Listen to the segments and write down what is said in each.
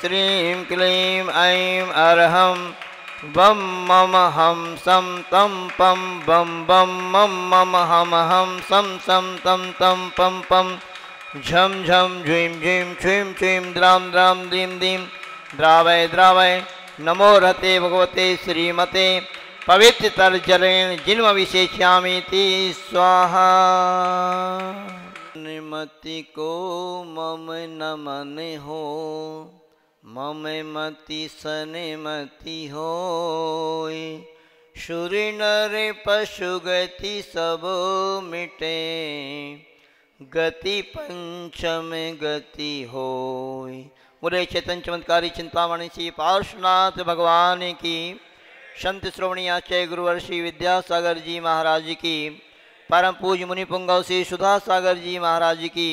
श्रीं क्लीं ऐं अर्हं बम मम हम सम तम पम बम बम मम मम हम सम सम तम तम पम पम झम झम झीं झीं छीं छीं द्रां द्रां दीं दीं द्रावय द्रावय। नमो रहते भगवते श्रीमते पवित्रतर जलेन जिन्म विशेष्यामीति स्वाहा। मति को मम नमन हो, मम मति सन मति होय। शूर नर पशु गति सब मिटे, गति पंचम गति होय। मुरे चेतन चमत्कारी चिंतामणि श्री पार्श्वनाथ भगवान की, संत श्रोमणी आचार्य गुरुवर श्री विद्यासागर जी महाराज की, परम पूज्य मुनि पुंगव श्री सुधा सागर जी महाराज की,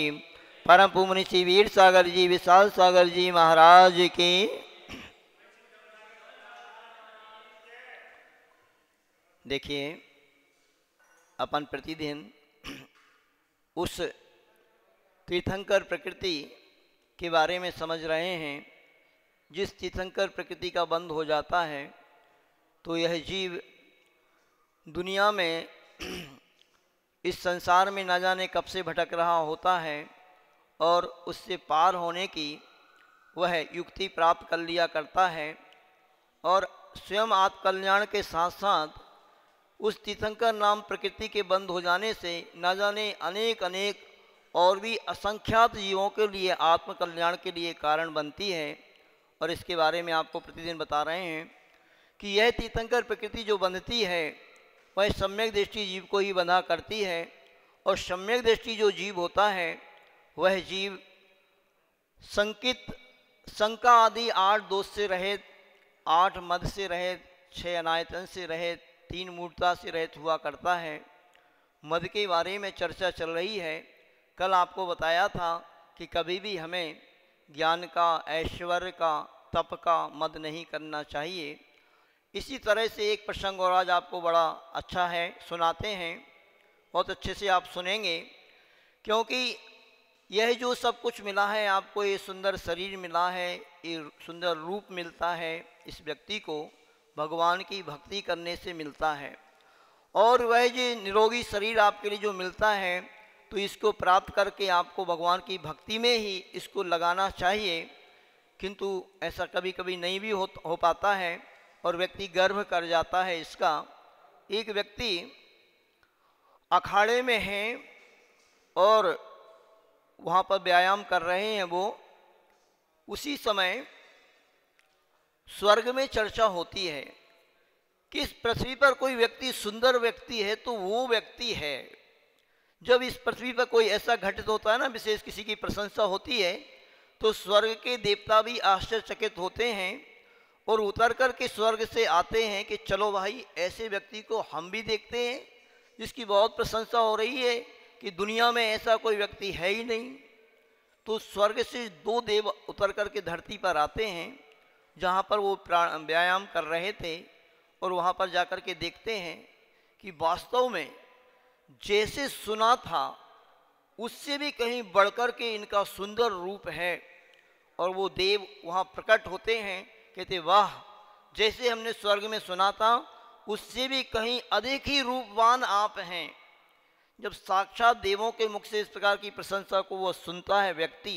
परम पूज्य मुनि श्री वीर सागर जी विशाल सागर जी महाराज की। देखिए, अपन प्रतिदिन उस तीर्थंकर प्रकृति के बारे में समझ रहे हैं। जिस तीर्थंकर प्रकृति का बंध हो जाता है तो यह जीव दुनिया में इस संसार में न जाने कब से भटक रहा होता है और उससे पार होने की वह युक्ति प्राप्त कर लिया करता है। और स्वयं आत्मकल्याण के साथ साथ उस तीर्थंकर नाम प्रकृति के बंद हो जाने से न जाने अनेक अनेक और भी असंख्यात जीवों के लिए आत्मकल्याण के लिए कारण बनती है। और इसके बारे में आपको प्रतिदिन बता रहे हैं कि यह तीर्थंकर प्रकृति जो बंधती है वह सम्यक दृष्टि जीव को ही बंधा करती है। और सम्यक दृष्टि जो जीव होता है वह जीव संकित, शंका आदि 8 दोष से रहित, 8 मद से रहित, 6 अनायतन से रहित, 3 मूर्ता से रहित हुआ करता है। मद के बारे में चर्चा चल रही है। कल आपको बताया था कि कभी भी हमें ज्ञान का, ऐश्वर्य का, तप का मद नहीं करना चाहिए। इसी तरह से एक प्रसंग और आज आपको बड़ा अच्छा है, सुनाते हैं। बहुत अच्छे से आप सुनेंगे, क्योंकि यह जो सब कुछ मिला है आपको, ये सुंदर शरीर मिला है, ये सुंदर रूप मिलता है, इस व्यक्ति को भगवान की भक्ति करने से मिलता है। और वह जो निरोगी शरीर आपके लिए जो मिलता है तो इसको प्राप्त करके आपको भगवान की भक्ति में ही इसको लगाना चाहिए। किंतु ऐसा कभी कभी नहीं भी हो पाता है और व्यक्ति गर्व कर जाता है इसका। एक व्यक्ति अखाड़े में है और वहाँ पर व्यायाम कर रहे हैं वो। उसी समय स्वर्ग में चर्चा होती है कि इस पृथ्वी पर कोई व्यक्ति सुंदर व्यक्ति है तो वो व्यक्ति है। जब इस पृथ्वी पर कोई ऐसा घटित होता है ना, विशेष किसी की प्रशंसा होती है, तो स्वर्ग के देवता भी आश्चर्यचकित होते हैं और उतर कर के स्वर्ग से आते हैं कि चलो भाई, ऐसे व्यक्ति को हम भी देखते हैं जिसकी बहुत प्रशंसा हो रही है कि दुनिया में ऐसा कोई व्यक्ति है ही नहीं। तो स्वर्ग से 2 देव उतर कर के धरती पर आते हैं जहाँ पर वो व्यायाम कर रहे थे। और वहाँ पर जाकर के देखते हैं कि वास्तव में जैसे सुना था उससे भी कहीं बढ़कर के इनका सुंदर रूप है। और वो देव वहाँ प्रकट होते हैं, कहते वाह, जैसे हमने स्वर्ग में सुना था उससे भी कहीं अधिक ही रूपवान आप हैं। जब साक्षात देवों के मुख से इस प्रकार की प्रशंसा को वो सुनता है व्यक्ति,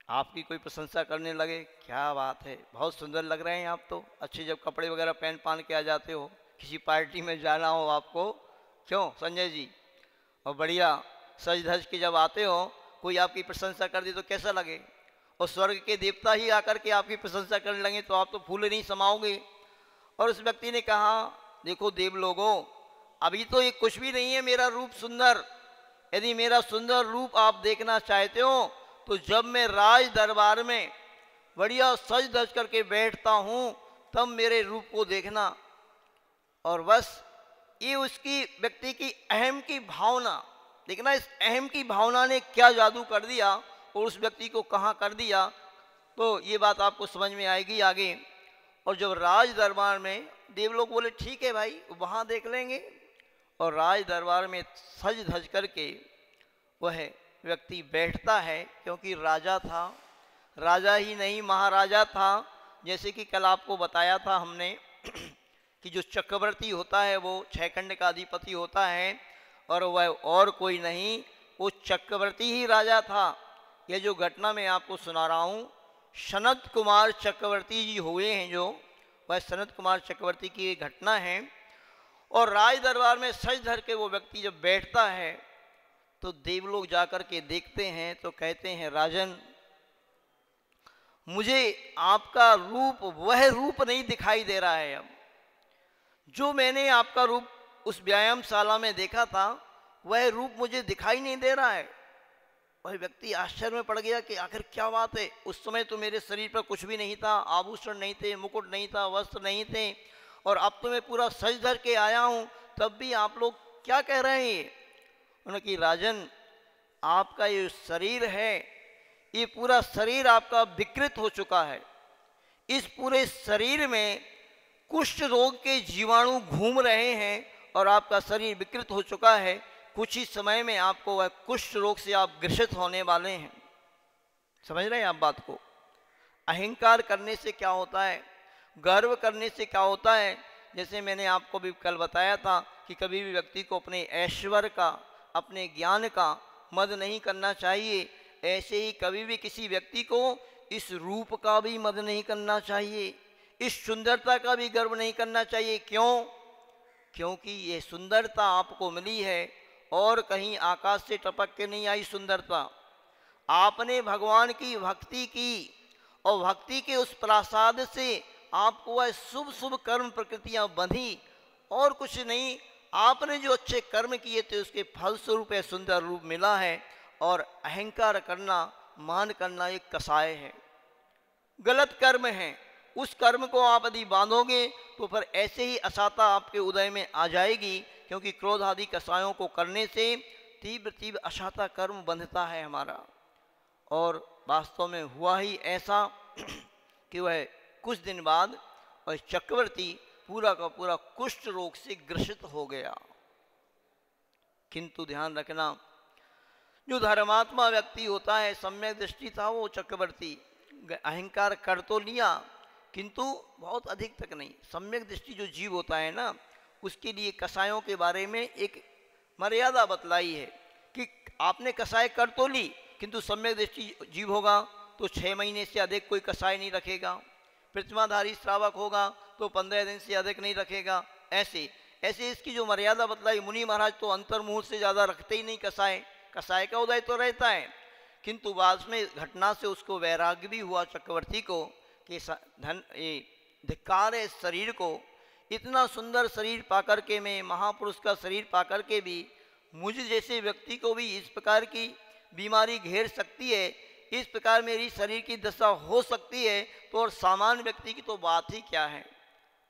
आपकी कोई प्रशंसा करने लगे, क्या बात है, बहुत सुंदर लग रहे हैं आप तो, अच्छे जब कपड़े वगैरह पहन के आ जाते हो, किसी पार्टी में जाना हो आपको, क्यों संजय जी, और बढ़िया सज धज के जब आते हो, कोई आपकी प्रशंसा कर दे तो कैसा लगे। और स्वर्ग के देवता ही आकर के आपकी प्रशंसा करने लगे तो आप तो फूले नहीं समाओगे। और उस व्यक्ति ने कहा, देखो देव लोगों, अभी तो ये कुछ भी नहीं है मेरा रूप सुंदर। यदि मेरा सुंदर रूप आप देखना चाहते हो तो जब मैं राज दरबार में बढ़िया सज धज करके बैठता हूँ तब मेरे रूप को देखना। और बस ये उसकी व्यक्ति की अहम की भावना, देखना इस अहम की भावना ने क्या जादू कर दिया और उस व्यक्ति को कहाँ कर दिया, तो ये बात आपको समझ में आएगी आगे। और जब राज दरबार में देव लोग बोले ठीक है भाई, वहाँ देख लेंगे। और राज दरबार में सज धज करके वह व्यक्ति बैठता है, क्योंकि राजा था, राजा ही नहीं महाराजा था। जैसे कि कल आपको बताया था हमने कि जो चक्रवर्ती होता है वो 6 खंड का अधिपति होता है और वह और कोई नहीं, वो चक्रवर्ती ही राजा था। यह जो घटना मैं आपको सुना रहा हूँ, सनत कुमार चक्रवर्ती जी हुए हैं जो, वह सनत कुमार चक्रवर्ती की ये घटना है। और राज दरबार में सज धर के वो व्यक्ति जब बैठता है तो देवलोग जाकर के देखते हैं तो कहते हैं, राजन मुझे आपका रूप वह रूप नहीं दिखाई दे रहा है। अब जो मैंने आपका रूप उस व्यायामशाला में देखा था वह रूप मुझे दिखाई नहीं दे रहा है। वह व्यक्ति आश्चर्य में पड़ गया कि आखिर क्या बात है, उस समय तो मेरे शरीर पर कुछ भी नहीं था, आभूषण नहीं थे, मुकुट नहीं था, वस्त्र नहीं थे, और अब तो मैं पूरा सज धर के आया हूँ, तब भी आप लोग क्या कह रहे हैं। उन्होंने कि राजन आपका ये शरीर है, ये पूरा शरीर आपका विकृत हो चुका है। इस पूरे शरीर में कुष्ठ रोग के जीवाणु घूम रहे हैं और आपका शरीर विकृत हो चुका है। कुछ ही समय में आपको वह कुष्ठ रोग से आप ग्रसित होने वाले हैं। समझ रहे हैं आप बात को। अहंकार करने से क्या होता है, गर्व करने से क्या होता है। जैसे मैंने आपको भी कल बताया था कि कभी भी व्यक्ति को अपने ऐश्वर्य का, अपने ज्ञान का मद नहीं करना चाहिए। ऐसे ही कभी भी किसी व्यक्ति को इस रूप का भी मद नहीं करना चाहिए, इस सुंदरता का भी गर्व नहीं करना चाहिए। क्यों? क्योंकि ये सुंदरता आपको मिली है और कहीं आकाश से टपक के नहीं आई सुंदरता। आपने भगवान की भक्ति की और भक्ति के उस प्रसाद से आपको वह शुभ शुभ कर्म प्रकृतियां बंधी, और कुछ नहीं। आपने जो अच्छे कर्म किए थे उसके फलस्वरूप यह सुंदर रूप मिला है। और अहंकार करना, मान करना एक कसाय है, गलत कर्म है। उस कर्म को आप यदि बांधोगे तो फिर ऐसे ही असाता आपके उदय में आ जाएगी। क्योंकि क्रोध आदि कसायों को करने से तीव्र तीव्र असाता कर्म बंधता है हमारा। और वास्तव में हुआ ही ऐसा कि वह कुछ दिन बाद वह चक्रवर्ती पूरा का पूरा कुष्ठ रोग से ग्रसित हो गया। किंतु ध्यान रखना, जो धर्मात्मा व्यक्ति होता है, सम्यक दृष्टि था वो चक्रवर्ती, अहंकार कर तो लिया किंतु बहुत अधिक तक नहीं। सम्यक दृष्टि जो जीव होता है ना, उसके लिए कसायों के बारे में एक मर्यादा बतलाई है कि आपने कसाय कर तो ली किंतु सम्यक दृष्टि जीव होगा तो 6 महीने से अधिक कोई कसाय नहीं रखेगा। प्रतिमाधारी श्रावक होगा तो 15 दिन से अधिक नहीं रखेगा। ऐसे ऐसे इसकी जो मर्यादा बतलाई, मुनि महाराज तो अंतर्मुहूर्त से ज़्यादा रखते ही नहीं कसाय। कसाय का उदय तो रहता है किंतु बाद में घटना से उसको वैराग्य भी हुआ चक्रवर्ती को कि धन ये धिक्कार है शरीर को। इतना सुंदर शरीर पाकर के, मैं महापुरुष का शरीर पाकर के भी मुझ जैसे व्यक्ति को भी इस प्रकार की बीमारी घेर सकती है, इस प्रकार मेरी शरीर की दशा हो सकती है, तो और सामान्य व्यक्ति की तो बात ही क्या है।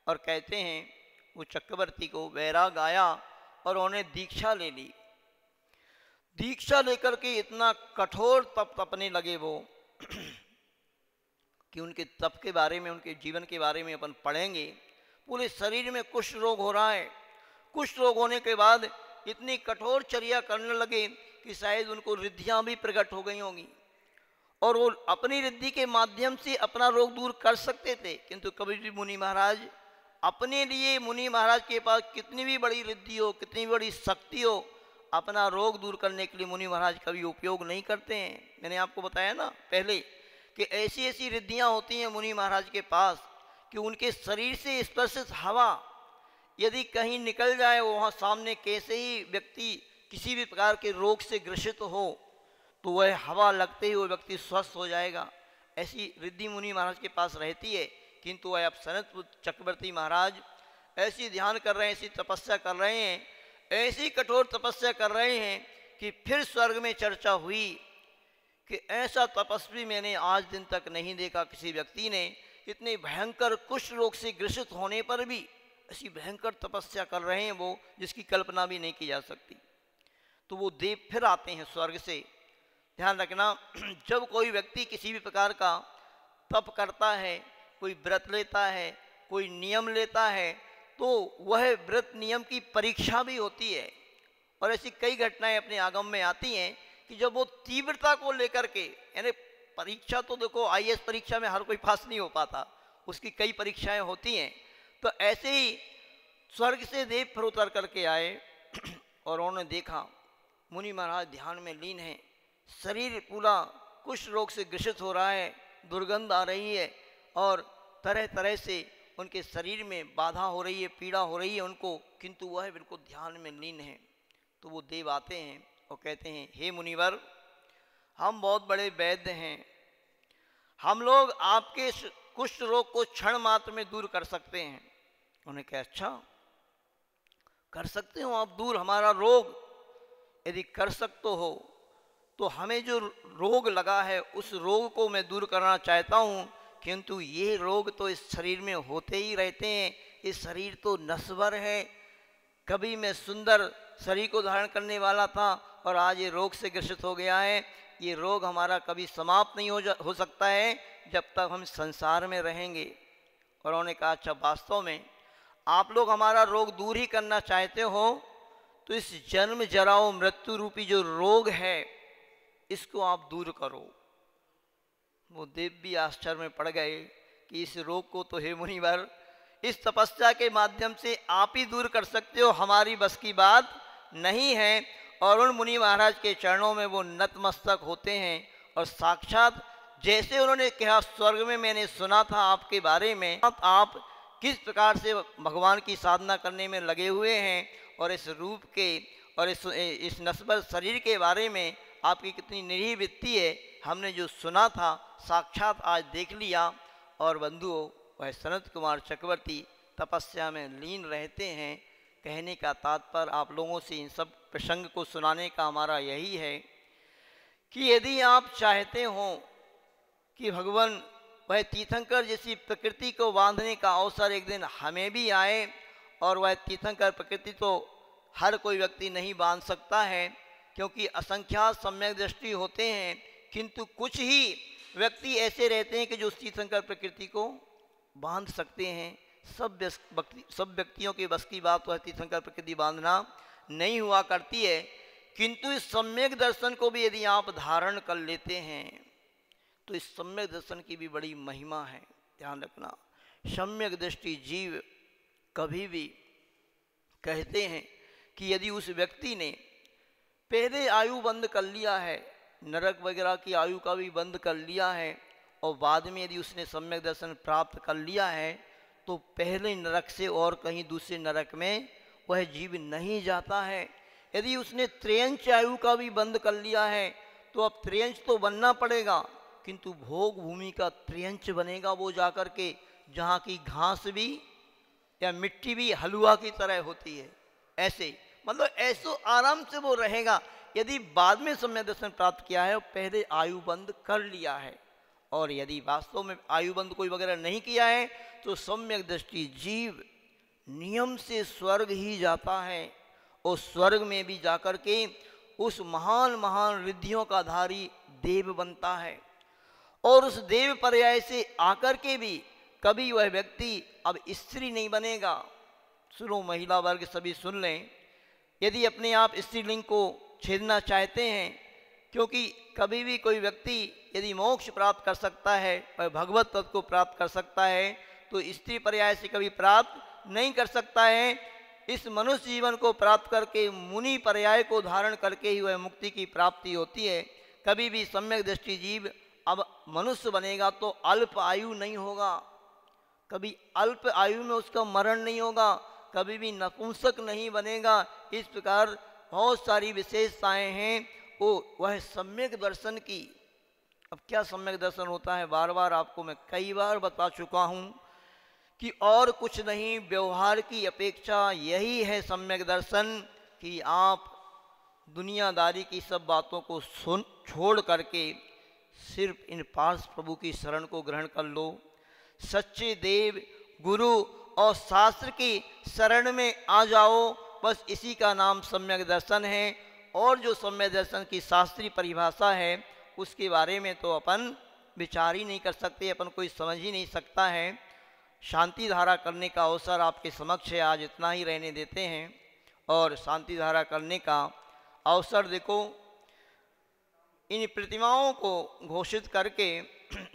और कहते हैं वो चक्रवर्ती को वैराग आया और उन्होंने दीक्षा ले ली। दीक्षा लेकर के इतना कठोर तप तपने लगे वो कि उनके तप के बारे में, उनके जीवन के बारे में अपन पढ़ेंगे। पूरे शरीर में कुष्ठ रोग हो रहा है। कुष्ठ रोग होने के बाद इतनी कठोर चर्या करने लगे कि शायद उनको रिद्धियां भी प्रकट हो गई होंगी और वो अपनी रिद्धि के माध्यम से अपना रोग दूर कर सकते थे। किंतु कभी भी मुनि महाराज अपने लिए, मुनि महाराज के पास कितनी भी बड़ी रिद्धि हो, कितनी भी बड़ी शक्ति हो, अपना रोग दूर करने के लिए मुनि महाराज कभी उपयोग नहीं करते हैं। मैंने आपको बताया ना पहले कि ऐसी ऐसी रिद्धियां होती हैं मुनि महाराज के पास कि उनके शरीर से स्पर्शित हवा यदि कहीं निकल जाए, वहाँ सामने कैसे ही व्यक्ति किसी भी प्रकार के रोग से ग्रसित हो तो वह हवा लगते ही वो व्यक्ति स्वस्थ हो जाएगा। ऐसी रिद्धि मुनि महाराज के पास रहती है। किंतु वह अब सनत चक्रवर्ती महाराज ऐसी ध्यान कर रहे हैं, ऐसी तपस्या कर रहे हैं, ऐसी कठोर तपस्या कर रहे हैं कि फिर स्वर्ग में चर्चा हुई कि ऐसा तपस्वी मैंने आज दिन तक नहीं देखा। किसी व्यक्ति ने इतने भयंकर कुष्ठ रोग से ग्रसित होने पर भी ऐसी भयंकर तपस्या कर रहे हैं वो, जिसकी कल्पना भी नहीं की जा सकती। तो वो देव फिर आते हैं स्वर्ग से। ध्यान रखना, जब कोई व्यक्ति किसी भी प्रकार का तप करता है, कोई व्रत लेता है, कोई नियम लेता है, तो वह व्रत नियम की परीक्षा भी होती है। और ऐसी कई घटनाएं अपने आगम में आती हैं कि जब वो तीव्रता को लेकर के, यानी परीक्षा तो देखो आईएएस परीक्षा में हर कोई पास नहीं हो पाता, उसकी कई परीक्षाएं होती हैं। तो ऐसे ही स्वर्ग से देव फिर उतर करके आए और उन्होंने देखा मुनि महाराज ध्यान में लीन हैं, शरीर पूरा कुष्ठ रोग से ग्रसित हो रहा है, दुर्गंध आ रही है और तरह तरह से उनके शरीर में बाधा हो रही है, पीड़ा हो रही है उनको, किंतु वह बिल्कुल ध्यान में लीन है। तो वो देव आते हैं और कहते हैं, हे मुनिवर, हम बहुत बड़े वैद्य हैं, हम लोग आपके कुष्ठ रोग को क्षण मात्र में दूर कर सकते हैं। उन्होंने कहा, अच्छा कर सकते हो आप दूर हमारा रोग? यदि कर सकते हो तो हमें जो रोग लगा है उस रोग को मैं दूर करना चाहता हूँ, किंतु ये रोग तो इस शरीर में होते ही रहते हैं, इस शरीर तो नश्वर है। कभी मैं सुंदर शरीर को धारण करने वाला था और आज ये रोग से ग्रसित हो गया है। ये रोग हमारा कभी समाप्त नहीं हो सकता है जब तक हम संसार में रहेंगे। और उन्होंने कहा, अच्छा वास्तव में आप लोग हमारा रोग दूर ही करना चाहते हो तो इस जन्म जराओ मृत्यु रूपी जो रोग है इसको आप दूर करो। वो देव भी आश्चर्य में पड़ गए कि इस रोग को तो हे मुनिवर इस तपस्या के माध्यम से आप ही दूर कर सकते हो, हमारी बस की बात नहीं है। और उन मुनि महाराज के चरणों में वो नतमस्तक होते हैं और साक्षात जैसे उन्होंने कहा, स्वर्ग में मैंने सुना था आपके बारे में, आप किस प्रकार से भगवान की साधना करने में लगे हुए हैं और इस रूप के और इस नश्वर शरीर के बारे में आपकी कितनी निरीह वृत्ति है, हमने जो सुना था साक्षात आज देख लिया। और बंधुओं, वह सनत कुमार चक्रवर्ती तपस्या में लीन रहते हैं। कहने का तात्पर्य आप लोगों से इन सब प्रसंग को सुनाने का हमारा यही है कि यदि आप चाहते हो कि भगवान वह तीर्थंकर जैसी प्रकृति को बांधने का अवसर एक दिन हमें भी आए, और वह तीर्थंकर प्रकृति तो हर कोई व्यक्ति नहीं बांध सकता है क्योंकि असंख्यात सम्यक दृष्टि होते हैं, किंतु कुछ ही व्यक्ति ऐसे रहते हैं कि जो तीर्थंकर प्रकृति को बांध सकते हैं। सब व्यक्तियों के बस की बात वह तीर्थंकर प्रकृति बांधना नहीं हुआ करती है, किंतु इस सम्यक दर्शन को भी यदि आप धारण कर लेते हैं तो इस सम्यक दर्शन की भी बड़ी महिमा है। ध्यान रखना, सम्यक दृष्टि जीव कभी भी कहते हैं कि यदि उस व्यक्ति ने पहले आयु बंद कर लिया है, नरक वगैरह की आयु का भी बंद कर लिया है, और बाद में यदि उसने सम्यक दर्शन प्राप्त कर लिया है तो पहले नरक से और कहीं दूसरे नरक में वह जीव नहीं जाता है। यदि उसने त्रियंच आयु का भी बंद कर लिया है तो अब त्रियंच तो बनना पड़ेगा, किंतु भोग भूमि का त्रियंच बनेगा वो जाकर के, जहाँ की घास भी या मिट्टी भी हलवा की तरह होती है। ऐसे मतलब ऐसो आराम से वो रहेगा यदि बाद में सम्यक दर्शन प्राप्त किया है और पहले आयु बंद कर लिया है। और यदि वास्तव में आयु बंद कोई वगैरह नहीं किया है तो सम्यक दृष्टि जीव नियम से स्वर्ग ही जाता है, और स्वर्ग में भी जाकर के उस महान महान रिद्धियों का धारी देव बनता है। और उस देव पर्याय से आकर के भी कभी वह व्यक्ति अब स्त्री नहीं बनेगा। सुनो महिला वर्ग सभी सुन लें, यदि अपने आप स्त्रीलिंग को छेदना चाहते हैं, क्योंकि कभी भी कोई व्यक्ति यदि मोक्ष प्राप्त कर सकता है और भगवत तत्व को प्राप्त कर सकता है तो स्त्री पर्याय से कभी प्राप्त नहीं कर सकता है। इस मनुष्य जीवन को प्राप्त करके मुनि पर्याय को धारण करके ही वह मुक्ति की प्राप्ति होती है। कभी भी सम्यक दृष्टि जीव अब मनुष्य बनेगा तो अल्प आयु नहीं होगा, कभी अल्प आयु में उसका मरण नहीं होगा, कभी भी नपुंसक नहीं बनेगा। इस प्रकार बहुत सारी विशेषताएं हैं वह सम्यक दर्शन की। अब क्या सम्यक दर्शन होता है, बार बार आपको मैं कई बार बता चुका हूँ कि और कुछ नहीं, व्यवहार की अपेक्षा यही है सम्यक दर्शन कि आप दुनियादारी की सब बातों को छोड़ करके सिर्फ इन पार्श प्रभु की शरण को ग्रहण कर लो। सच्चे देव गुरु और शास्त्र की शरण में आ जाओ, बस इसी का नाम सम्यक दर्शन है। और जो सम्यक दर्शन की शास्त्रीय परिभाषा है उसके बारे में तो अपन विचार ही नहीं कर सकते, अपन कोई समझ ही नहीं सकता है। शांति धारा करने का अवसर आपके समक्ष है, आज इतना ही रहने देते हैं। और शांति धारा करने का अवसर देखो, इन प्रतिमाओं को घोषित करके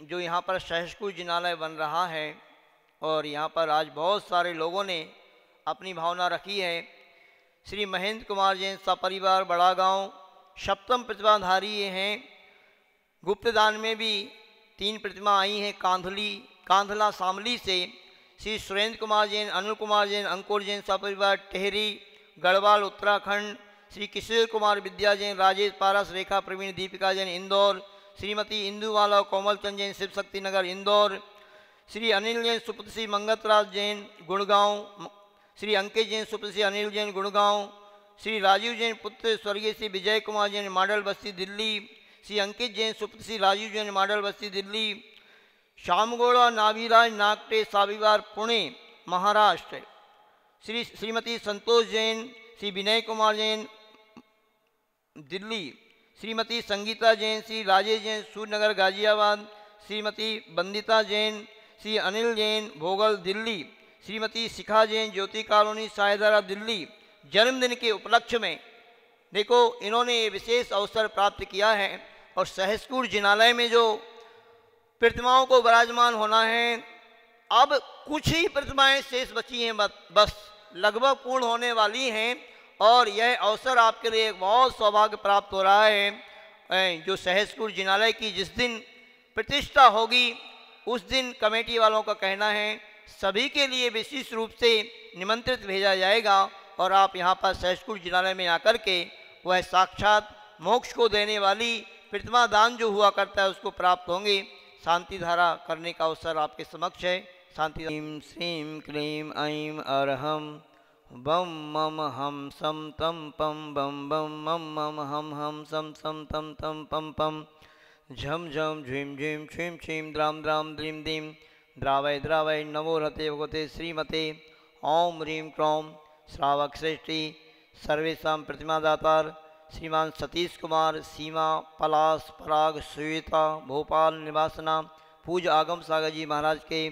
जो यहाँ पर सहस्कुर जिनालय बन रहा है और यहाँ पर आज बहुत सारे लोगों ने अपनी भावना रखी है। श्री महेंद्र कुमार जैन सपरिवार बड़ा गांव सप्तम प्रतिमाधारी ये हैं। गुप्तदान में भी 3 प्रतिमा आई हैं कांधला शामली से। श्री सुरेंद्र कुमार जैन, अनिल कुमार जैन, अंकुर जैन सपरिवार टेहरी गढ़वाल उत्तराखंड। श्री किशोर कुमार विद्या जैन, राजेश पारस, रेखा प्रवीण, दीपिका जैन इंदौर। श्रीमती इंदुवाला कोमल चंद जैन शिव शक्ति नगर इंदौर। श्री अनिल जैन सुपुत्र श्री मंगतराज जैन गुड़गांव। श्री अंकित जैन सुपुत्र श्री अनिल जैन गुड़गांव। श्री राजीव जैन पुत्र स्वर्गीय श्री विजय कुमार जैन मॉडल बस्ती दिल्ली। श्री अंकित जैन सुपुत्र श्री राजीव जैन मॉडल बस्ती दिल्ली। श्यामगौड़ा नावीराज नागटे साविवार पुणे महाराष्ट्र। श्रीमती संतोष जैन श्री विनय कुमार जैन दिल्ली। श्रीमती संगीता जैन श्री राजेश जैन सूरनगर गाजियाबाद। श्रीमती बंदिता जैन श्री अनिल जैन भोगल दिल्ली। श्रीमती शिखा जैन ज्योति कॉलोनी सायदारा दिल्ली। जन्मदिन के उपलक्ष्य में देखो इन्होंने विशेष अवसर प्राप्त किया है और सहस्कुर जिनालय में जो प्रतिमाओं को विराजमान होना है, अब कुछ ही प्रतिमाएं शेष बची हैं, बस लगभग पूर्ण होने वाली हैं और यह अवसर आपके लिए एक बहुत सौभाग्य प्राप्त हो रहा है। जो सहस्कुर जिनालय की जिस दिन प्रतिष्ठा होगी उस दिन कमेटी वालों का कहना है सभी के लिए विशेष रूप से निमंत्रित भेजा जाएगा और आप यहाँ पर सहस्कुर जिनालय में आकर के वह साक्षात मोक्ष को देने वाली प्रतिमा दान जो हुआ करता है उसको प्राप्त होंगे। शांति धारा करने का अवसर आपके समक्ष है। शांति ह्रीं श्रीं क्लीं ऐं अरहं बम मम हम सम तम पम बम बम मम मम हम सम सम तम तम पम पम झम झम झीं झीं छीं छीं द्राम द्राम द्रीं दीं द्रावय द्रावय नमो रते भगवते श्रीमते ओम ह्रीं क्लौं श्रावक श्रेष्ठी सर्वेषां प्रतिमादातार श्रीमान सतीश कुमार सीमा पलाश पराग श्वेता भोपाल निवासना पूज्य आगम सागर जी महाराज के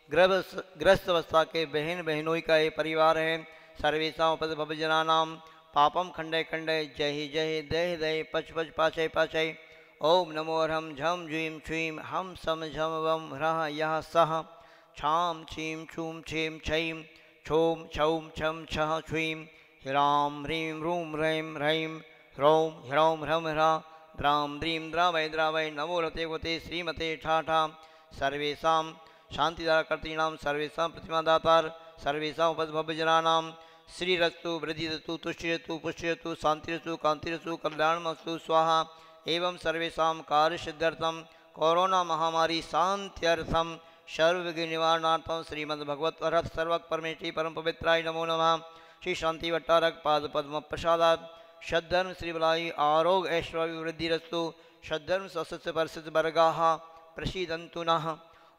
ग्रस्त अवस्था के बहन बहनों का ये परिवार है। सर्वेशा भवजनानां पापम खंडय खंडय जय जय दय दय पच पच पाचय पाचय। ओम नमो अरहम झम झीं छीं हम सम झम वम ह्रः यः सः छाम छीं छूं छीं छईं छौं छौं छम छः छुईं ह्रां ह्रीं ह्रूं ह्रैं ह्रैं ह्रौं ह्रौं ह्रम ह्रा द्रां द्रीं द्रावय द्रावय नमो रते वते श्रीमते ठाठा। सर्वेषां शांतिदायकर्तॄणां सर्वेषां प्रतिमादातार सर्वेषां उपद्भवजनानां श्रीरस्तु वृद्धिरस्तु तुष्टिरस्तु पुष्टिरस्तु शांतिरस्तु कांतिरस्तु कल्याणमस्तु स्वाहा। एवं सर्वेषां कार्यसिद्ध्यर्थं कोरोना महामारी शांत्यर्थं सर्वविघ्न निवारणार्थं श्रीमद्भगवत अरहत सर्वक परमेष्टि परम पवित्राय नमो नमः। श्री शांति भट्टारक पाद पद्म प्रसादात सद्धर्म श्रीबलाई आरोग्य ऐश्वर्य वृद्धिरस्तु सद्धर्म सस्य परसिद्ध वर्गाः प्रसीदन्तु नः।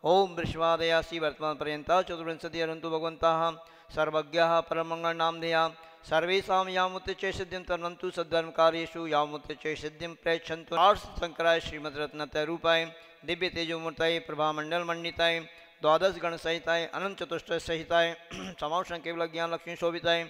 ओम वृषभादयासी वर्तमान पर्यंता चतुर्विंशति अरंतु भगवंताः सर्वज्ञाः परमंगल नामधेया सर्वेषां यामुच्च सिद्धिं तन्वन्तु सद्धर्म कार्येषु यामुच्च सिद्धिं प्रयच्छन्तु। शंकराय श्रीमद रत्नतय रूपाय दिव्य तेजोमूर्ताय प्रभामंडल मंडिताय द्वादश गण सहिताय अनंत चतुष्टय सहिताय समावशन केवल ज्ञान लक्ष्मी शोभिताय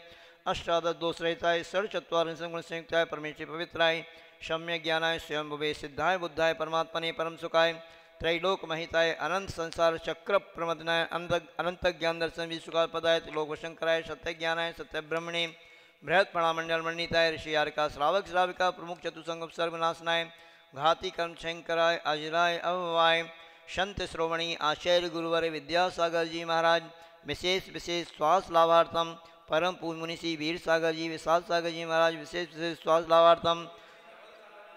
अष्टादश दोष रहिताय षट्चत्वारिंश गुण संयुक्ताय परमेश्वरी पवित्राय सम्यक ज्ञानाय स्वयं भुवे सिद्धाय बुद्धाय परमात्मने परम सुखाय त्रैलोक महिताय अनंत संसार चक्र प्रमदनाय अनंत ज्ञान दर्शन विश्वकाल पदाय त्रिलोक शंकराय सत्य ज्ञानाय सत्य ब्रह्मणे बृहत् प्रणामंडल मंडिताय ऋषि यारिका श्रावक श्राविका प्रमुख चतुसंग सर्वनाशनाय घाती कर्म शंकराय अजराय अववाय संत श्रोमणी आचार्य गुरुवर विद्यासागर जी महाराज विशेष विशेष स्वास्थ्य लाभार्थम परम पूज्य मुनि श्री वीर सागर जी विशाल सागर जी महाराज विशेष विशेष स्वास्थ्य लाभार्थम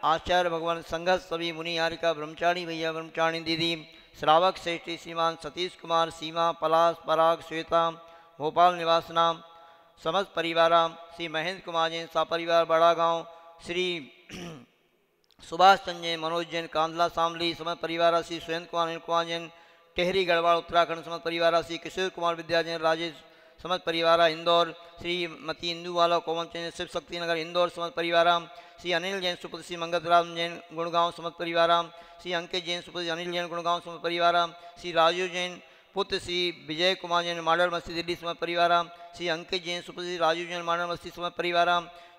आचार्य भगवान संघर्ष सभी मुनि यारिका ब्रह्मचारी भैया ब्रह्मचारी दीदी श्रावक श्रेष्ठी श्रीमान सतीश कुमार सीमा पलाश पराग श्वेता भोपाल निवासना समस्त परिवार श्री महेंद्र कुमार जैन सापरिवार बड़ा गांव श्री सुभाष चंद जैन मनोज जैन कांधला शामली समस्त परिवार श्री सुरेंद्र कुमार अनिल कुमार जैन टेहरी गढ़वाल उत्तराखंड समस्त परिवार श्री किशोर कुमार विद्या जैन राजेश समस्त परिवार इंदौर श्रीमती इंदुवाला कोमल जैन शिव शक्ति नगर इंदौर समस्त परिवार श्री अनिल जैन सुपुत्र श्री मंगतराम जैन गुड़गांव समस्त परिवार श्री अंकित जैन सुपुत्र अनिल जैन गुड़गांव समस्त परिवार श्री राजू जैन पुत्र श्री विजय कुमार जैन मॉडल मस्ती दिल्ली समस्त परिवार श्री अंकित जैन सुपुत्र श्री राजू जैन मॉडल मस्ती समस्त परिवार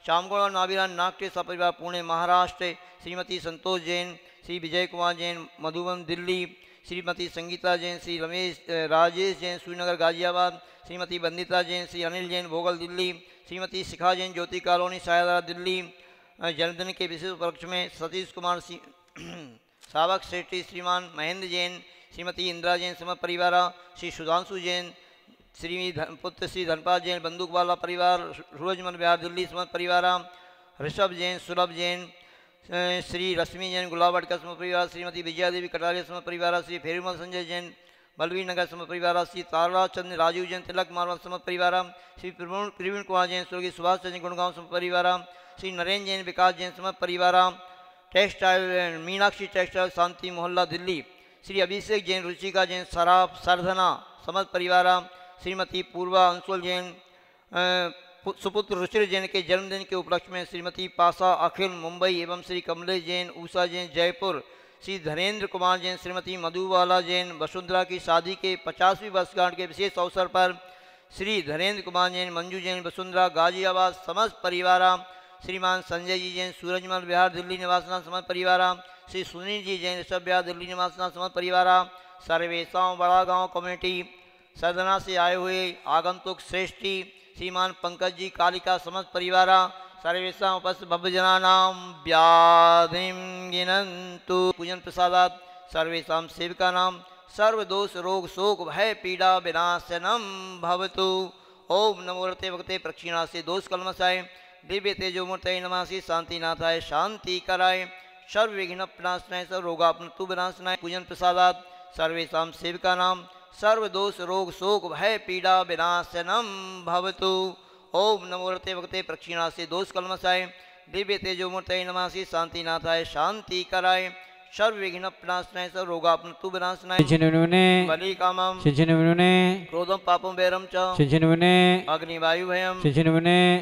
श्यामगौड़ा नाभिरान नाट्य सपरिवार पुणे महाराष्ट्र, श्रीमती संतोष जैन, श्री विजय कुमार जैन मधुबन दिल्ली, श्रीमती संगीता जैन, श्री रमेश राजेश जैन श्रीनगर गाजियाबाद, श्रीमती वंदिता जैन, श्री अनिल जैन भोगल दिल्ली, श्रीमती शिखा जैन ज्योति कॉलोनी शायदारा दिल्ली। जन्मदिन के विशेष उपलक्ष्य में सतीश कुमार सावक सेठी, श्रीमान महेंद्र जैन, श्रीमती इंदिरा जैन समस्त परिवार, श्री सुधांशु जैन, श्री पुत्र श्री धनपाल जैन बंदूक वाला परिवार सूरजमल बिहार दिल्ली समस्त परिवार, ऋषभ जैन, सुलभ जैन, श्री रश्मि जैन गुलाबट का समस्त परिवार, श्रीमती विजया देवी कटारिया समस्त परिवार, श्री फेरीमल संजय जैन बलवीर नगर समस्त परिवार, श्री तारा चंद्र राजीव जैन तिलक मारवा समस्त परिवार, श्री प्रवीण कुमार जैन स्वर्गीय सुभाष चंद्र गुणगांव समस्त परिवार, श्री नरेंद्र जैन विकास जैन समस्त परिवार, टेक्सटाइल मीनाक्षी टेक्सटाइल शांति मोहल्ला दिल्ली, श्री अभिषेक जैन रुचिका जैन सराफ सरधना समस्त परिवार, श्रीमती पूर्वा अंशुल जैन सुपुत्र रुचिर जैन के जन्मदिन के उपलक्ष्य में श्रीमती पासा अखिल मुंबई एवं श्री कमलेश जैन उषा जैन जयपुर, श्री धीरेन्द्र कुमार जैन श्रीमती मधुबाला जैन वसुंधरा की शादी के 50वीं वर्षगांठ के विशेष अवसर पर श्री धीरेन्द्र कुमार जैन मंजू जैन वसुंधरा गाजियाबाद समस्त परिवार, श्रीमान संजय जी जैन सूरजमल बिहार दिल्ली निवासना समस्त परिवार, श्री सुनील जी जैन ऋषभ बिहार दिल्ली निवासना समस्त परिवार, सर्वेशा बड़ा गांव कमेटी सदना से आए हुए आगंतुक श्रेष्ठी श्रीमान पंकज जी कालिका समस्त परिवार, सर्वेशा उपस्थित भव्यजना व्याधिम गिनंतु पूजन प्रसादात सर्वेशा सेविका नाम सर्वदोष रोग शोक भय पीड़ा विनाशनम भवतु। ओम नमो रते भगते प्रक्षिणा से दोष कलमसाय दिव्य तेजोमूर्तये नमः से शांतिनाथाय शांति कराय सर्व विघ्न प्रणाशनाय सर्व रोगापनतु विनाशनाय पूजन प्रसादात सर्वेशा सेविका नाम सर्वदोष रोग शोक भय पीड़ा विनाशनम भवतु। ओम नमो रते भगते प्रक्षिणा से दोष कलमसाय दिव्य तेजोमूर्तये नमः से शांतिनाथाय शांति कराय सर्व विघ्न प्रणाशनाय सर्व रोगापनतु विनाशनाय बलि कामम क्रोधम पापम वैरम च अग्निवायु भयम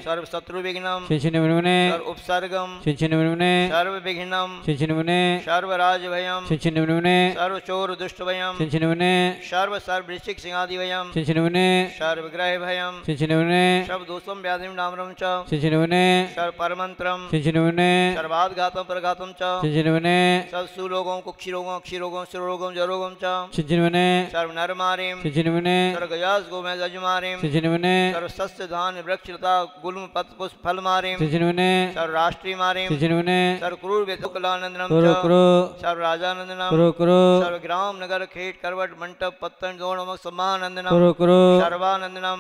सर्व शत्रु विघ्नम सर्व उपसर्गम सर्व विघ्नम सर्व राज भयम सर्व चोर दुष्ट भयम सर्व वृश्चिक सिंहादि भयम सर्व ग्रह भयम सर्व दोषम व्याधिम नामरम च सर्व परमंत्रम सर्वाघातम प्रघातम च सब सुलोगों कुक्षिरोगों क्षिरोगों शिरोगों जरोगों सर्व नरमारिम सर्व गयास गोमेज अजमारिम सर्व सस्य धान वृक्ष लता गुल्म पत्र पुष्प फल मारिम सर्व राष्ट्रीय मारिम सर्व क्रूर वेदुकलानंदनम सर्व राजानंदनम सर्व ग्राम नगर खेत करवट मंडप पत्तन दोणम सम्मानंदनम सर्वानंदनम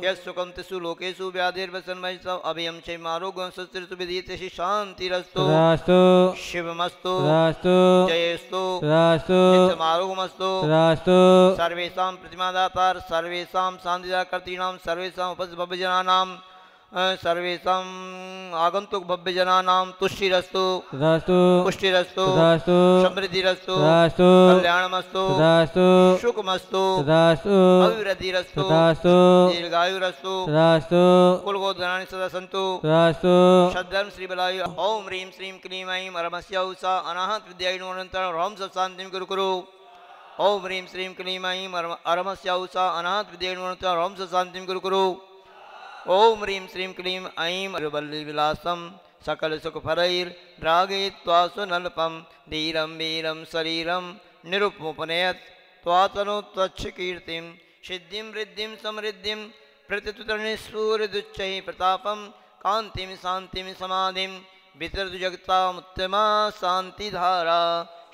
यस सुखम तिसु लोकेषु व्याधिर्वसन्मय अभयम चैम आरोग्यम सुस्थिरतु विधीयते शांतिरस्तु शिवमस्तु जयस्तु मारुमस्तु सर्वेषां प्रतिमादातार सर्वेषां शांतिदाकर्तॄणां सर्वेषां उपस्थित भव्यजनानां सर्वेषां आगंतुक भव्यजनानां तुष्टिरस्तु पुष्टिरस्तु समृद्धिरस्तु कल्याणमस्तु सुखमस्तु अभिवृद्धिरस्तु दीर्घायुरस्तु कुलगोधनानि सदा सन्तु शब्दं श्रीबलाय ओम ह्रीं श्रीं क्लीं ऐं अरमस्य उषा अनाहत विद्याय नमोऽनन्तरं ह्रौं शांतिं कुरु कुरु। ओम ह्रीं श्रीं क्लीं ऐं अरमस्य उषा अनाहत विद्याय नमोऽनन्तरं ह्रौं शांतिं कुरु कुरु। ओम ह्रीं श्रीं क्लीं ऐं वल्ली विलासम सकल सुख फरैर रागयित्वा सुनल्पम धीरं वीरं शरीरं निरुपमुपनयत् त्वातनु त्वच्छ कीर्तिं सिद्धिं वृद्धिं समृद्धिं प्रतितुतरणिस्फूर्दुच्चैः प्रतापं कान्तिं शान्तिं समाधिं वितरतु जगतामुत्तमा शान्तिधारा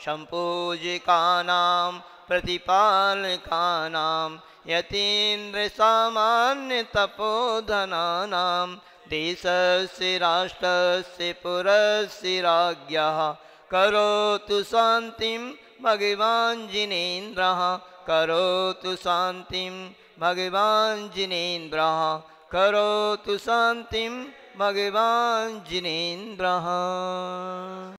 सम्पूजिकानां प्रतिपालकानां यतीन्द्र सामान्य तपोधनानां देशस्य राष्ट्रस्य पुरस्य राज्ञः करोतु शान्तिं भगवान् जिनेन्द्रः करोतु शान्तिं भगवान् जिनेन्द्रः करोतु शान्तिं भगवान् जिनेन्द्रः।